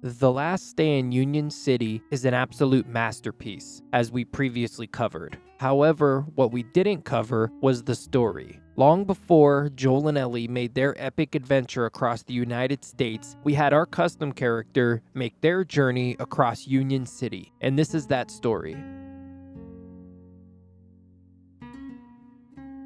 The Last Day in Union City is an absolute masterpiece, as we previously covered. However, what we didn't cover was the story. Long before Joel and Ellie made their epic adventure across the United States, we had our custom character make their journey across Union City, and this is that story.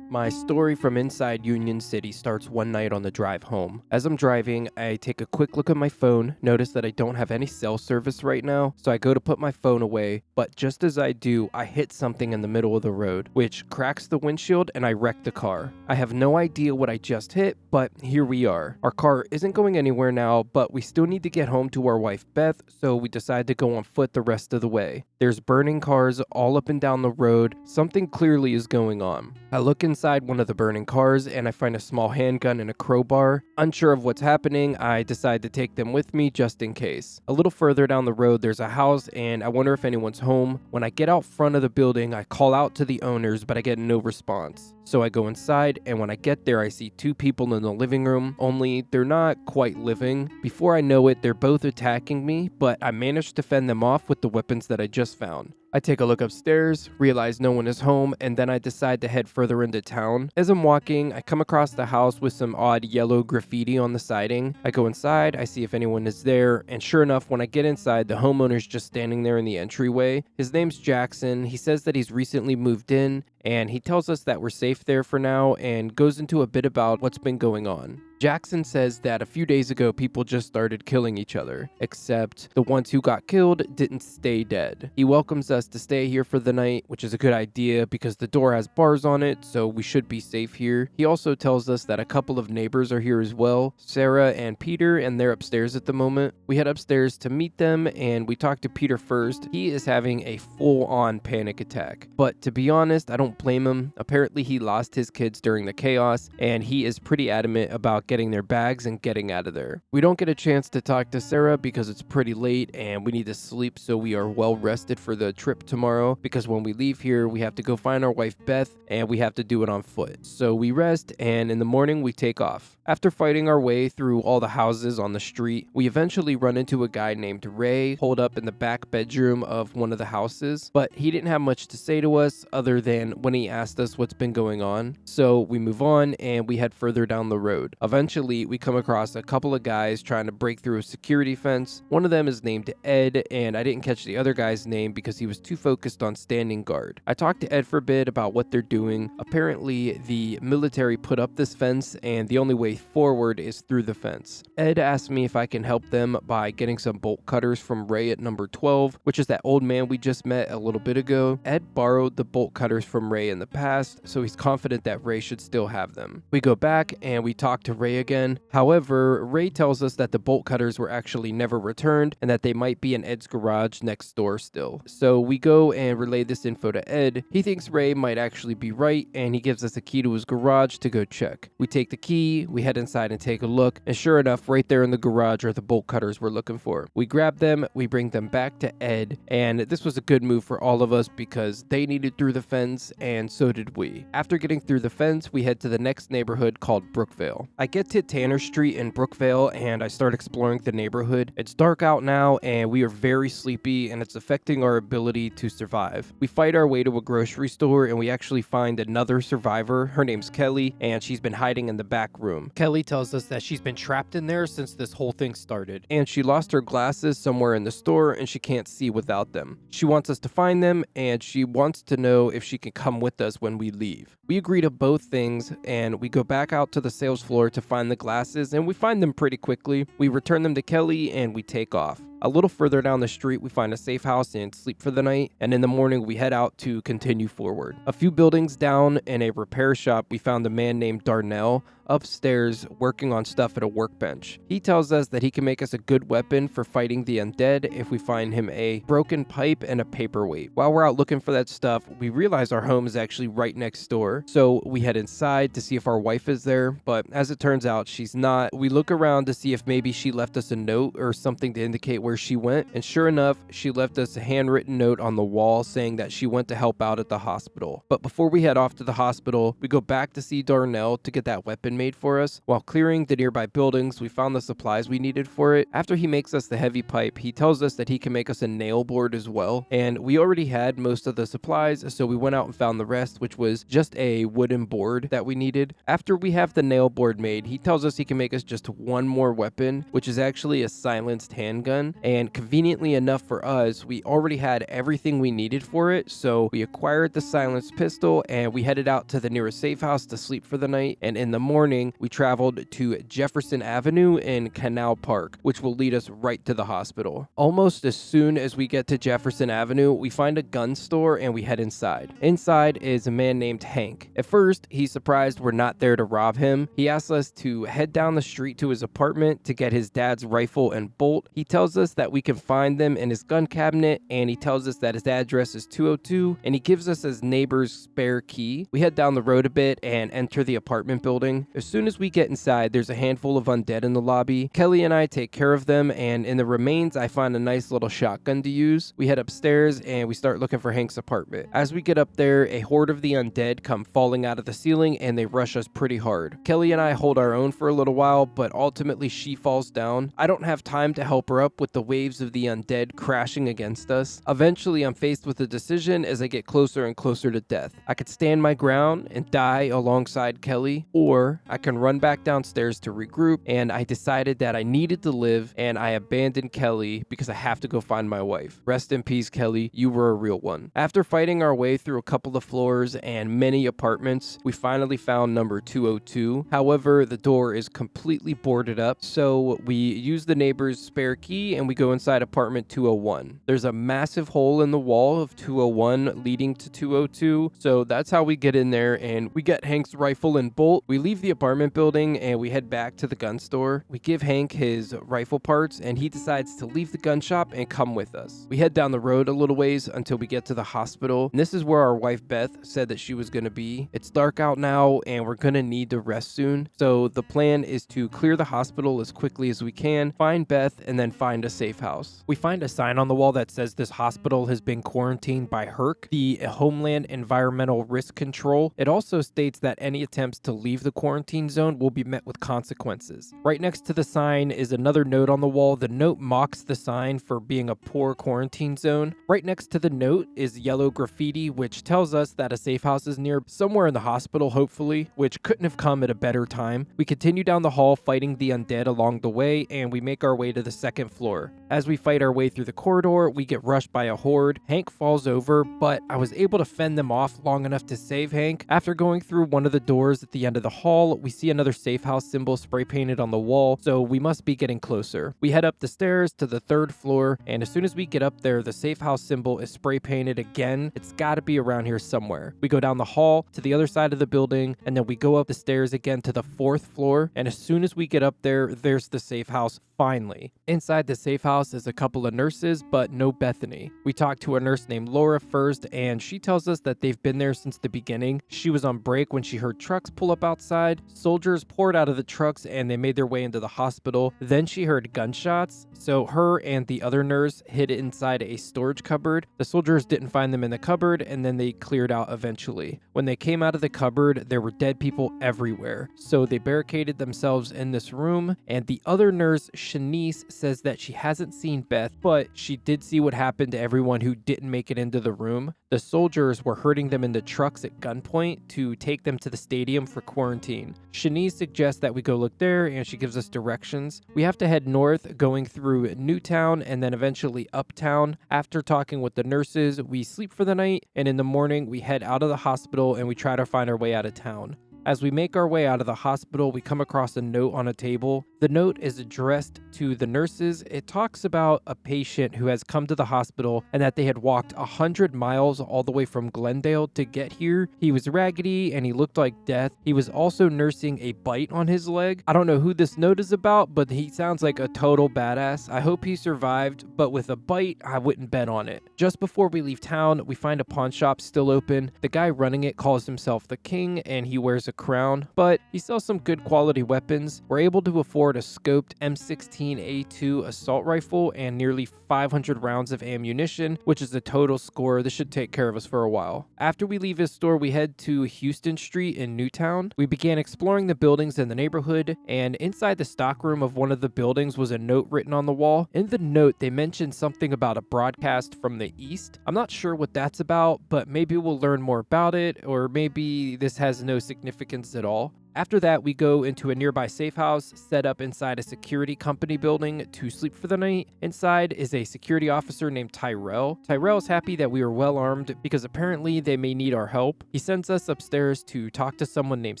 My story from inside Union City starts one night on the drive home. As I'm driving, I take a quick look at my phone, notice that I don't have any cell service right now, so I go to put my phone away, but just as I do, I hit something in the middle of the road, which cracks the windshield and I wreck the car. I have no idea what I just hit, but here we are. Our car isn't going anywhere now, but we still need to get home to our wife Beth, so we decide to go on foot the rest of the way. There's burning cars all up and down the road. Something clearly is going on. I look inside one of the burning cars and I find a small handgun and a crowbar. Unsure of what's happening, I decide to take them with me just in case. A little further down the road, there's a house and I wonder if anyone's home. When I get out front of the building, I call out to the owners, but I get no response. So I go inside, and when I get there, I see two people in the living room, only they're not quite living. Before I know it, they're both attacking me, but I managed to fend them off with the weapons that I just found. I take a look upstairs, realize no one is home, and then I decide to head further into town. As I'm walking, I come across the house with some odd yellow graffiti on the siding. I go inside, I see if anyone is there, and sure enough, when I get inside, the homeowner's just standing there in the entryway. His name's Jackson. He says that he's recently moved in, and he tells us that we're safe there for now and goes into a bit about what's been going on. Jackson says that a few days ago people just started killing each other, except the ones who got killed didn't stay dead. He welcomes us to stay here for the night, which is a good idea because the door has bars on it, so we should be safe here. He also tells us that a couple of neighbors are here as well, Sarah and Peter, and they're upstairs at the moment. We head upstairs to meet them and we talk to Peter first. He is having a full-on panic attack, but to be honest, I don't blame him. Apparently he lost his kids during the chaos and he is pretty adamant about getting their bags and getting out of there. We don't get a chance to talk to Sarah because it's pretty late and we need to sleep, so we are well rested for the trip tomorrow because when we leave here we have to go find our wife Beth and we have to do it on foot. So we rest and in the morning we take off. After fighting our way through all the houses on the street, we eventually run into a guy named Ray holed up in the back bedroom of one of the houses, but he didn't have much to say to us other than when he asked us what's been going on. So we move on and we head further down the road. Eventually, we come across a couple of guys trying to break through a security fence. One of them is named Ed, and I didn't catch the other guy's name because he was too focused on standing guard. I talked to Ed for a bit about what they're doing. Apparently, the military put up this fence, and the only way forward is through the fence. Ed asked me if I can help them by getting some bolt cutters from Ray at number 12, which is that old man we just met a little bit ago. Ed borrowed the bolt cutters from Ray in the past, so he's confident that Ray should still have them. We go back and we talk to Ray again. However, Ray tells us that the bolt cutters were actually never returned and that they might be in Ed's garage next door still. So we go and relay this info to Ed. He thinks Ray might actually be right and he gives us a key to his garage to go check. We take the key, we head inside and take a look, and sure enough, right there in the garage are the bolt cutters we're looking for. We grab them, we bring them back to Ed, and this was a good move for all of us because they needed through the fence and so did we. After getting through the fence, we head to the next neighborhood called Brookvale. I get to Tanner Street in Brookvale and I start exploring the neighborhood. It's dark out now and we are very sleepy and it's affecting our ability to survive. We fight our way to a grocery store and we actually find another survivor. Her name's Kelly and she's been hiding in the back room. Kelly tells us that she's been trapped in there since this whole thing started and she lost her glasses somewhere in the store and she can't see without them. She wants us to find them and she wants to know if she can come with us when we leave. We agree to both things and we go back out to the sales floor to find the glasses and we find them pretty quickly. We return them to Kelly and we take off. A little further down the street, we find a safe house and sleep for the night, and in the morning, we head out to continue forward. A few buildings down in a repair shop, we found a man named Darnell upstairs working on stuff at a workbench. He tells us that he can make us a good weapon for fighting the undead if we find him a broken pipe and a paperweight. While we're out looking for that stuff, we realize our home is actually right next door, so we head inside to see if our wife is there, but as it turns out, she's not. We look around to see if maybe she left us a note or something to indicate where she went, and sure enough, she left us a handwritten note on the wall saying that she went to help out at the hospital. But before we head off to the hospital, we go back to see Darnell to get that weapon made for us. While clearing the nearby buildings, we found the supplies we needed for it. After he makes us the heavy pipe, he tells us that he can make us a nail board as well, and we already had most of the supplies, so we went out and found the rest, which was just a wooden board that we needed. After we have the nail board made, he tells us he can make us just one more weapon, which is actually a silenced handgun, and conveniently enough for us, we already had everything we needed for it, so we acquired the silenced pistol and we headed out to the nearest safe house to sleep for the night. And in the morning, we traveled to Jefferson Avenue in Canal Park, which will lead us right to the hospital. Almost as soon as we get to Jefferson Avenue, we find a gun store and we head inside. Inside is a man named Hank. At first, he's surprised we're not there to rob him. He asks us to head down the street to his apartment to get his dad's rifle and bolt. He tells us that we can find them in his gun cabinet, and he tells us that his address is 202, and he gives us his neighbor's spare key. We head down the road a bit and enter the apartment building. As soon as we get inside, there's a handful of undead in the lobby. Kelly and I take care of them, and in the remains, I find a nice little shotgun to use. We head upstairs and we start looking for Hank's apartment. As we get up there, a horde of the undead come falling out of the ceiling and they rush us pretty hard. Kelly and I hold our own for a little while, but ultimately she falls down. I don't have time to help her up with the waves of the undead crashing against us. Eventually, I'm faced with a decision as I get closer and closer to death. I could stand my ground and die alongside Kelly, or I can run back downstairs to regroup, and I decided that I needed to live, and I abandoned Kelly because I have to go find my wife. Rest in peace, Kelly. You were a real one. After fighting our way through a couple of floors and many apartments, we finally found number 202. However, the door is completely boarded up, so we use the neighbor's spare key and we go inside apartment 201. There's a massive hole in the wall of 201 leading to 202, so that's how we get in there, and we get Hank's rifle and bolt. We leave the apartment building and we head back to the gun store. We give Hank his rifle parts and he decides to leave the gun shop and come with us. We head down the road a little ways until we get to the hospital, and this is where our wife Beth said that she was going to be. It's dark out now and we're going to need to rest soon, so the plan is to clear the hospital as quickly as we can, find Beth, and then find a safe house. We find a sign on the wall that says this hospital has been quarantined by HERC, the Homeland Environmental Risk Control. It also states that any attempts to leave the quarantine zone will be met with consequences. Right next to the sign is another note on the wall. The note mocks the sign for being a poor quarantine zone. Right next to the note is yellow graffiti, which tells us that a safe house is near somewhere in the hospital, hopefully, which couldn't have come at a better time. We continue down the hall fighting the undead along the way, and we make our way to the second floor. As we fight our way through the corridor, we get rushed by a horde. Hank falls over, but I was able to fend them off long enough to save Hank. After going through one of the doors at the end of the hall, we see another safe house symbol spray painted on the wall, so we must be getting closer. We head up the stairs to the third floor, and as soon as we get up there, the safe house symbol is spray painted again. It's gotta be around here somewhere. We go down the hall to the other side of the building, and then we go up the stairs again to the fourth floor, and as soon as we get up there, there's the safe house finally. Inside the safe house is a couple of nurses, but no Bethany. We talk to a nurse named Laura first, and she tells us that they've been there since the beginning. She was on break when she heard trucks pull up outside. Soldiers poured out of the trucks and they made their way into the hospital. Then she heard gunshots, so her and the other nurse hid inside a storage cupboard. The soldiers didn't find them in the cupboard, and then they cleared out eventually. When they came out of the cupboard, there were dead people everywhere, so they barricaded themselves in this room, and the other nurse, Shanice, says that she hasn't seen Beth, but she did see what happened to everyone who didn't make it into the room. The soldiers were herding them into trucks at gunpoint to take them to the stadium for quarantine. Shanice suggests that we go look there, and she gives us directions. We have to head north, going through Newtown and then eventually Uptown. After talking with the nurses, we sleep for the night, and in the morning we head out of the hospital and we try to find our way out of town. As we make our way out of the hospital, we come across a note on a table. The note is addressed to the nurses. It talks about a patient who has come to the hospital and that they had walked 100 miles all the way from Glendale to get here. He was raggedy and he looked like death. He was also nursing a bite on his leg. I don't know who this note is about, but he sounds like a total badass. I hope he survived, but with a bite, I wouldn't bet on it. Just before we leave town, we find a pawn shop still open. The guy running it calls himself the King, and he wears a Crown, but he sells some good quality weapons. We're able to afford a scoped M16A2 assault rifle and nearly 500 rounds of ammunition, which is a total score. This should take care of us for a while. After we leave his store, we head to Houston Street in Newtown. We began exploring the buildings in the neighborhood, and inside the stockroom of one of the buildings was a note written on the wall. In the note, they mentioned something about a broadcast from the east. I'm not sure what that's about, but maybe we'll learn more about it, or maybe this has no significance at all. After that, we go into a nearby safe house set up inside a security company building to sleep for the night. Inside is a security officer named Tyrell. Tyrell is happy that we are well armed because apparently they may need our help. He sends us upstairs to talk to someone named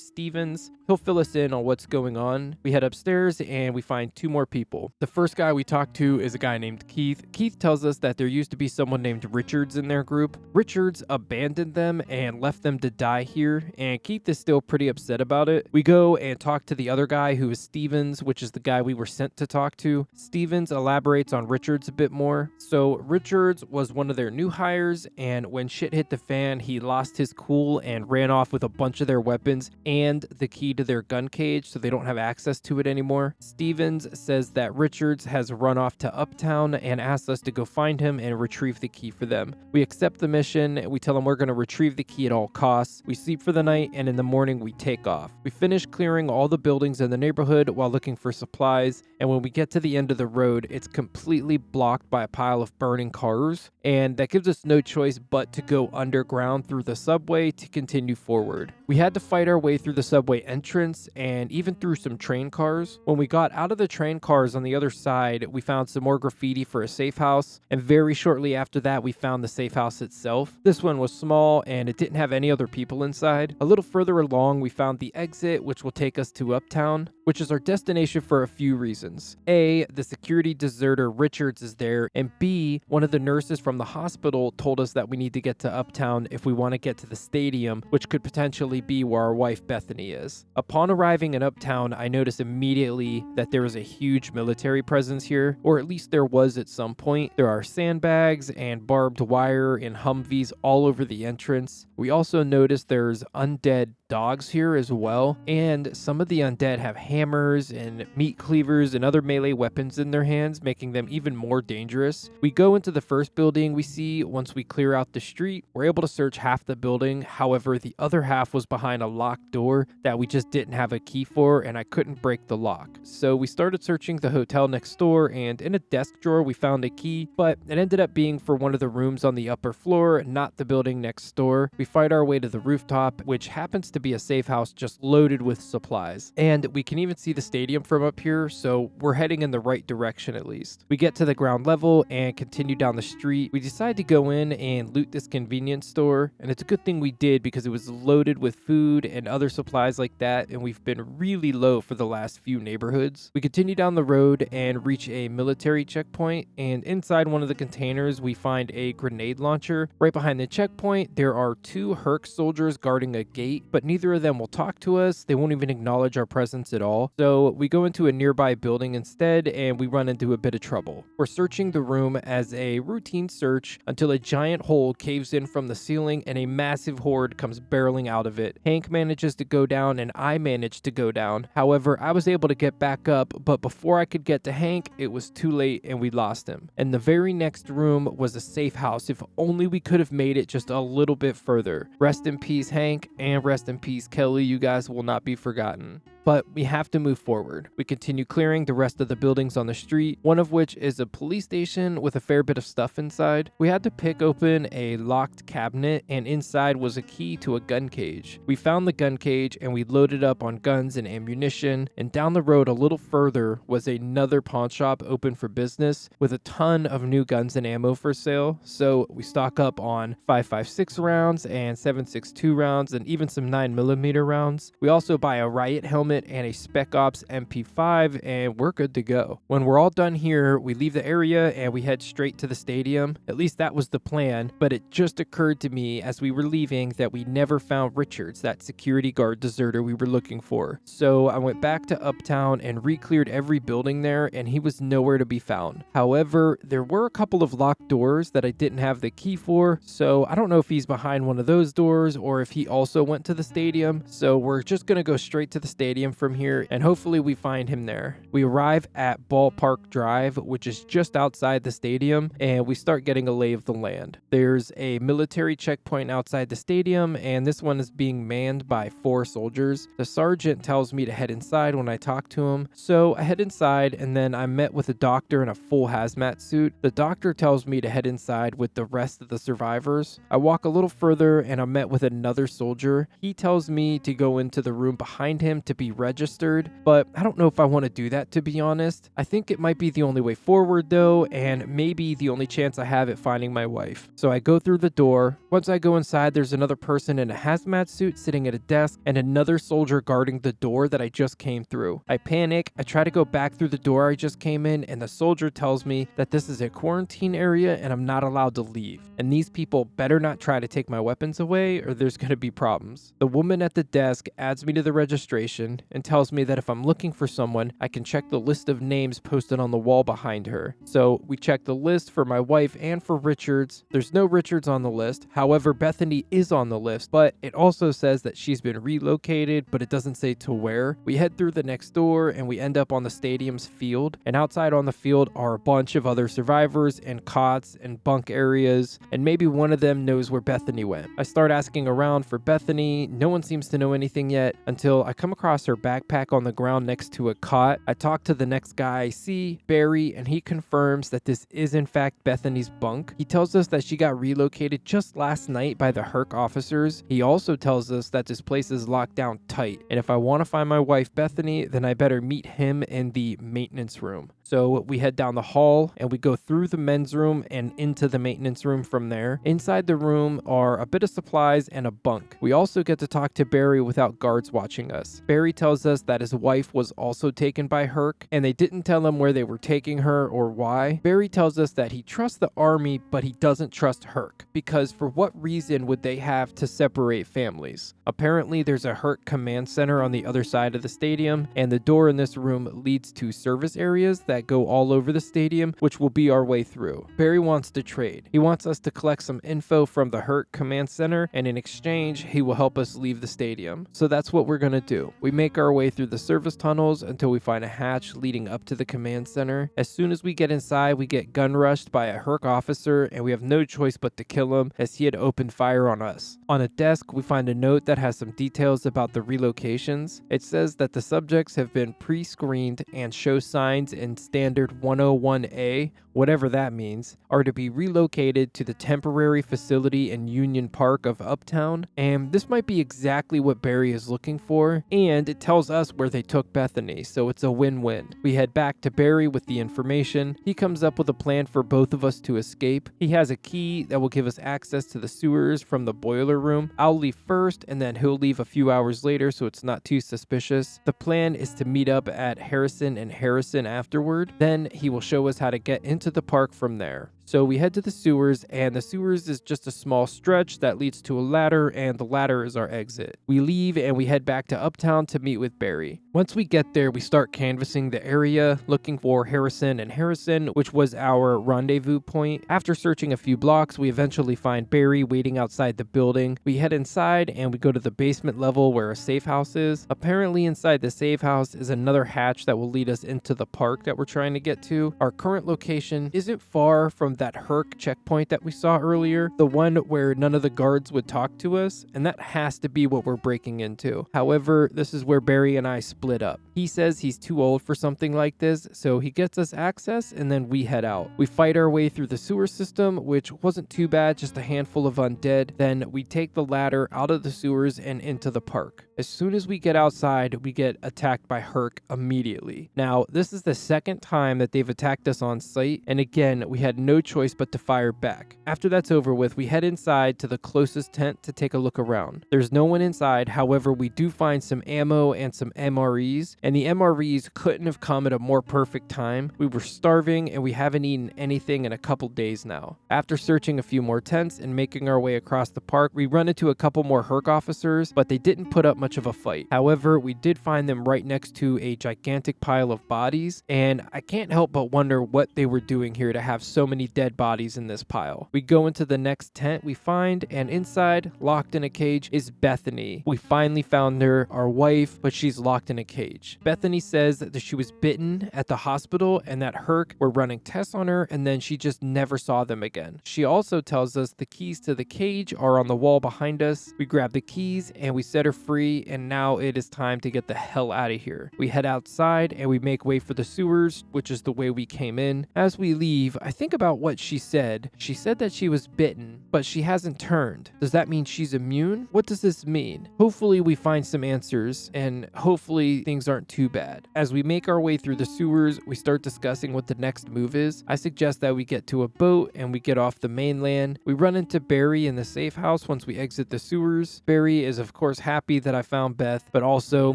Stevens. He'll fill us in on what's going on. We head upstairs and we find two more people. The first guy we talk to is a guy named Keith. Keith tells us that there used to be someone named Richards in their group. Richards abandoned them and left them to die here, and Keith is still pretty upset about it. We go and talk to the other guy who is Stevens, which is the guy we were sent to talk to. Stevens elaborates on Richards a bit more. So Richards was one of their new hires, and when shit hit the fan, he lost his cool and ran off with a bunch of their weapons and the key to their gun cage, so they don't have access to it anymore. Stevens says that Richards has run off to Uptown and asks us to go find him and retrieve the key for them. We accept the mission. We tell him we're going to retrieve the key at all costs. We sleep for the night, and in the morning we take off. We finish clearing all the buildings in the neighborhood while looking for supplies, and when we get to the end of the road, it's completely blocked by a pile of burning cars, and that gives us no choice but to go underground through the subway to continue forward. We had to fight our way through the subway entrance and even through some train cars. When we got out of the train cars on the other side, we found some more graffiti for a safe house, and very shortly after that, we found the safe house itself. This one was small and it didn't have any other people inside. A little further along, we found the exit, which will take us to Uptown, which is our destination for a few reasons. A, the security deserter Richards is there, and B, one of the nurses from the hospital told us that we need to get to Uptown if we want to get to the stadium, which could potentially be where our wife Bethany is. Upon arriving in Uptown, I noticed immediately that there was a huge military presence here, or at least there was at some point. There are sandbags and barbed wire and Humvees all over the entrance. We also noticed there's undead dogs here as well, and some of the undead have hammers and meat cleavers and other melee weapons in their hands, making them even more dangerous. We go into the first building we see. Once we clear out the street, we're able to search half the building. However, the other half was behind a locked door that we just didn't have a key for, and I couldn't break the lock. So we started searching the hotel next door, and in a desk drawer we found a key, but it ended up being for one of the rooms on the upper floor, not the building next door. We fight our way to the rooftop, which happens to be a safe house just loaded with supplies. And we can even see the stadium from up here, so we're heading in the right direction at least. We get to the ground level and continue down the street. We decide to go in and loot this convenience store, and it's a good thing we did because it was loaded with food and other supplies like that, and we've been really low for the last few neighborhoods. We continue down the road and reach a military checkpoint, and inside one of the containers we find a grenade launcher. Right behind the checkpoint there are two Herc soldiers guarding a gate, but neither of them will talk to us. They won't even acknowledge our presence at all. So we go into a nearby building instead, and we run into a bit of trouble. We're searching the room as a routine search until a giant hole caves in from the ceiling and a massive horde comes barreling out of it. Hank manages to go down and I managed to go down. However, I was able to get back up, but before I could get to Hank, it was too late and we lost him. And the very next room was a safe house. If only we could have made it just a little bit further. Rest in peace, Hank, and rest in peace, Kelly. You guys will not be forgotten. But we have to move forward. We continue clearing the rest of the buildings on the street, one of which is a police station with a fair bit of stuff inside. We had to pick open a locked cabinet, and inside was a key to a gun cage. We found the gun cage and we loaded up on guns and ammunition, and down the road a little further was another pawn shop open for business with a ton of new guns and ammo for sale. So we stock up on 5.56 rounds and 7.62 rounds and even some 9mm rounds. We also buy a riot helmet helmet and a Spec Ops MP5, and we're good to go. When we're all done here, we leave the area and we head straight to the stadium. At least that was the plan, but it just occurred to me as we were leaving that we never found Richards, that security guard deserter we were looking for. So I went back to Uptown and re-cleared every building there, and he was nowhere to be found. However, there were a couple of locked doors that I didn't have the key for, so I don't know if he's behind one of those doors or if he also went to the stadium. So we're just gonna go straight to the stadium from here, and hopefully we find him there. We arrive at Ballpark Drive, which is just outside the stadium, and we start getting a lay of the land. There's a military checkpoint outside the stadium, and this one is being manned by 4 soldiers. The sergeant tells me to head inside when I talk to him, so I head inside, and then I'm met with a doctor in a full hazmat suit. The doctor tells me to head inside with the rest of the survivors. I walk a little further, and I'm met with another soldier. He tells me to go into the room behind him to be registered, but I don't know if I want to do that, to be honest. I think it might be the only way forward though, and maybe the only chance I have at finding my wife. So I go through the door. Once I go inside, there's another person in a hazmat suit sitting at a desk and another soldier guarding the door that I just came through. I panic. I try to go back through the door I just came in, and the soldier tells me that this is a quarantine area and I'm not allowed to leave. And these people better not try to take my weapons away or there's going to be problems. The woman at the desk adds me to the registration and tells me that if I'm looking for someone, I can check the list of names posted on the wall behind her. So we check the list for my wife and for Richards. There's no Richards on the list. However, Bethany is on the list, but it also says that she's been relocated, but it doesn't say to where. We head through the next door and we end up on the stadium's field, and outside on the field are a bunch of other survivors and cots and bunk areas, and maybe one of them knows where Bethany went. I start asking around for Bethany. No one seems to know anything yet until I come across her backpack on the ground next to a cot. I talk to the next guy I see, Barry, and he confirms that this is in fact Bethany's bunk. He tells us that she got relocated just last night by the Herc officers. He also tells us that this place is locked down tight, and if I want to find my wife Bethany, then I better meet him in the maintenance room. So we head down the hall and we go through the men's room and into the maintenance room from there. Inside the room are a bit of supplies and a bunk. We also get to talk to Barry without guards watching us. Barry tells us that his wife was also taken by Herc, and they didn't tell him where they were taking her or why. Barry tells us that he trusts the army, but he doesn't trust Herc, because for what reason would they have to separate families? Apparently there's a Herc command center on the other side of the stadium, and the door in this room leads to service areas that go all over the stadium, which will be our way through. Barry wants to trade. He wants us to collect some info from the Herc command center, and in exchange, he will help us leave the stadium. So that's what we're gonna do. We make our way through the service tunnels until we find a hatch leading up to the command center. As soon as we get inside, we get gun rushed by a Herc officer, and we have no choice but to kill him as he had opened fire on us. On a desk, we find a note that has some details about the relocations. It says that the subjects have been pre-screened and show signs in Standard 101A, whatever that means, are to be relocated to the temporary facility in Union Park of Uptown, and this might be exactly what Barry is looking for, and it tells us where they took Bethany, so it's a win-win. We head back to Barry with the information. He comes up with a plan for both of us to escape. He has a key that will give us access to the sewers from the boiler room. I'll leave first, and then he'll leave a few hours later, so it's not too suspicious. The plan is to meet up at Harrison and Harrison afterward. Then he will show us how to get into the park from there. So we head to the sewers, and the sewers is just a small stretch that leads to a ladder, and the ladder is our exit. We leave and we head back to Uptown to meet with Barry. Once we get there, we start canvassing the area, looking for Harrison and Harrison, which was our rendezvous point. After searching a few blocks, we eventually find Barry waiting outside the building. We head inside and we go to the basement level where a safe house is. Apparently inside the safe house is another hatch that will lead us into the park that we're trying to get to. Our current location isn't far from that Herc checkpoint that we saw earlier, the one where none of the guards would talk to us, and that has to be what we're breaking into. However, this is where Barry and I split up. He says he's too old for something like this, so he gets us access and then we head out. We fight our way through the sewer system, which wasn't too bad, just a handful of undead. Then we take the ladder out of the sewers and into the park. As soon as we get outside, we get attacked by Herc immediately. Now, this is the second time that they've attacked us on site, and again, we had no choice but to fire back. After that's over with, we head inside to the closest tent to take a look around. There's no one inside, however, we do find some ammo and some MREs, and the MREs couldn't have come at a more perfect time. We were starving and we haven't eaten anything in a couple days now. After searching a few more tents and making our way across the park, we run into a couple more Herc officers, but they didn't put up much of a fight. However, we did find them right next to a gigantic pile of bodies, and I can't help but wonder what they were doing here to have so many dead bodies in this pile. We go into the next tent we find, and inside, locked in a cage, is Bethany. We finally found her, our wife, but she's locked in a cage. Bethany says that she was bitten at the hospital and that Herc were running tests on her, and then she just never saw them again. She also tells us the keys to the cage are on the wall behind us. We grab the keys and we set her free, and now it is time to get the hell out of here. We head outside and we make way for the sewers, which is the way we came in. As we leave, I think about what she said. She said that she was bitten, but she hasn't turned. Does that mean she's immune? What does this mean? Hopefully we find some answers, and hopefully things aren't too bad. As we make our way through the sewers, we start discussing what the next move is. I suggest that we get to a boat and we get off the mainland. We run into Barry in the safe house once we exit the sewers. Barry is of course happy that I found Beth, but also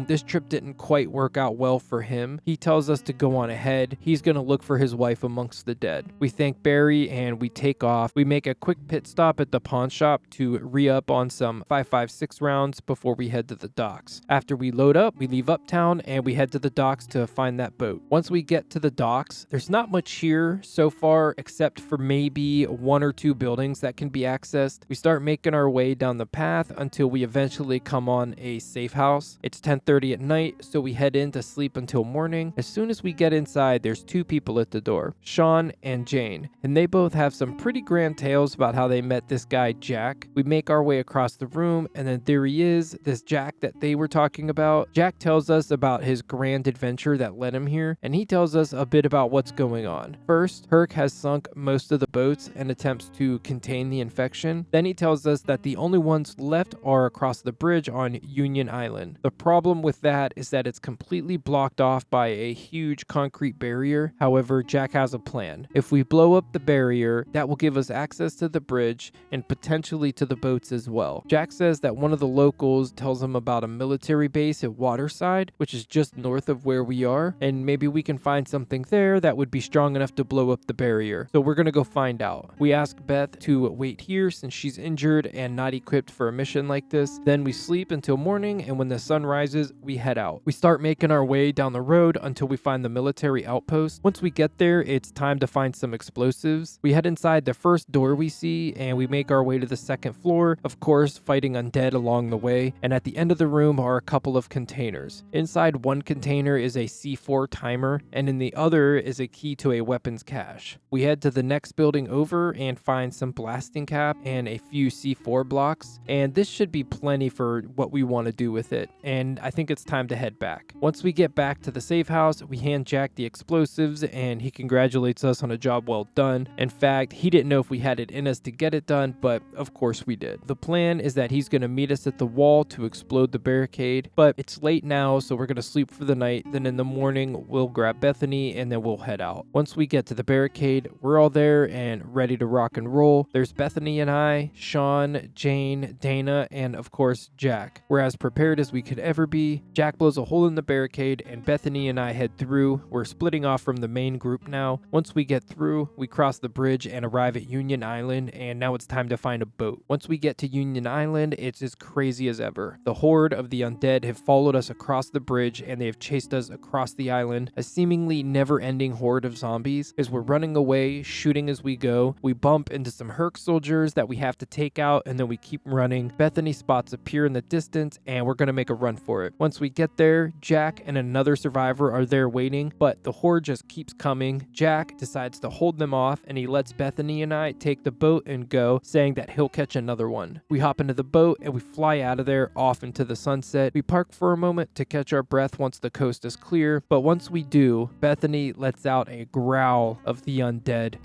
this trip didn't quite work out well for him. He tells us to go on ahead. He's gonna look for his wife amongst the dead. We thank Barry and we take off. We make a quick pit stop at the pawn shop to re-up on some 5.56 rounds before we head to the docks. After we load up, we leave uptown and we head to the docks to find that boat. Once we get to the docks, there's not much here so far except for maybe one or two buildings that can be accessed. We start making our way down the path until we eventually come on a safe house. It's 10:30 at night, so we head in to sleep until morning. As soon as we get inside, there's two people at the door, Sean and Jane, and they both have some pretty grand tales about how they met this guy Jack. We make our way across the room, and then there he is, this Jack that they were talking about. Jack tells us about his grand adventure that led him here, and he tells us a bit about what's going on. First, Herc has sunk most of the boats and attempts to contain the infection. Then he tells us that the only ones left are across the bridge on Union Island. The problem with that is that it's completely blocked off by a huge concrete barrier. However, Jack has a plan. If we blow up the barrier, that will give us access to the bridge and potentially to the boats as well. Jack says that one of the locals tells him about a military base at Waterside, which is just north of where we are, and maybe we can find something there that would be strong enough to blow up the barrier. So we're gonna go find out. We ask Beth to wait here since she's injured and not equipped for a mission like this. Then we sleep until morning, and when the sun rises, we head out. We start making our way down the road until we find the military outpost. Once we get there, it's time to find some explosives. We head inside the first door we see, and we make our way to the second floor, of course fighting undead along the way, and at the end of the room are a couple of containers. Inside one container is a C4 timer, and in the other is a key to a weapons cache. We head to the next building over and find some blasting cap and a few C4 blocks, and this should be plenty for what we want to do with it, and I think it's time to head back. Once we get back to the safe house, we hand Jack the explosives and he congratulates us on a job well done. In fact, he didn't know if we had it in us to get it done, but of course we did. The plan is that he's going to meet us at the wall to explode the barricade, but it's late now, so we're going to sleep for the night. Then in the morning, we'll grab Bethany and then we'll head out. Once we get to the barricade, we're all there and ready to rock and roll. There's Bethany and I, Sean, Jane, Dana, and of course Jack. We're as prepared as we could ever be. Jack blows a hole in the barricade and Bethany and I head through. We're splitting off from the main group now. Once we get through, we cross the bridge and arrive at Union Island, and now it's time to find a boat. Once we get to Union Island, it's as crazy as ever. The horde of the undead have followed us across the bridge and they have chased us across the island. A seemingly never-ending horde of zombies. As we're running away, shooting as we go, we bump into some Herc soldiers that we have to take out, and then we keep running. Bethany spots appear in the distance and we're gonna make a run for it. Once we get there, Jack and another survivor are there waiting, but the horde just keeps coming. Jack decides to hold them off and he lets Bethany and I take the boat and go, saying that he'll catch another one. We hop into the boat and we fly out of there off into the sunset. We park for a moment to catch our breath once the coast is clear, but once we do, Bethany lets out a growl of the undead,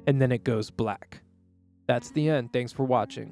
and then it goes black. That's the end. Thanks for watching.